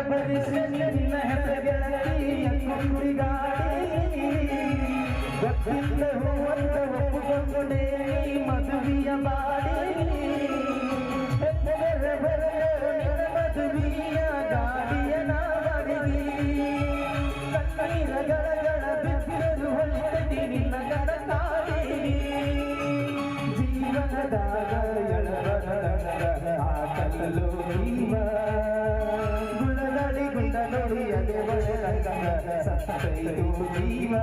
ಭರಿಸಿ ನಿನ್ನ ಹೆಸಗೆಳತಿಯ ಕುಂದಿಗಾಡಿ ಗೊತ್ತಿಲ್ಲ ಹೂವಂತ ಒಪ್ಪುಕೊಂಡೆ ಮದುವೆಯ ಮಾಡಿ ಮದುವೆಯ ಗಾಡಿಯ ನಾವಡಿ ಕಣ್ಣೀರ ಗಳಗಳ ಬಿಸಿಲು ಹೊಳೆದಿ ನಿನ್ನ ಕಡಕಾಡಿ ಜೀವನದಾಗ ಆಕಲು ಜೀವ ಗುಣದಡಿ ಗುಂಡ ನೋಡಿ ಅದೇ ಬಳೆ ಸತ್ತೈದು ಜೀವ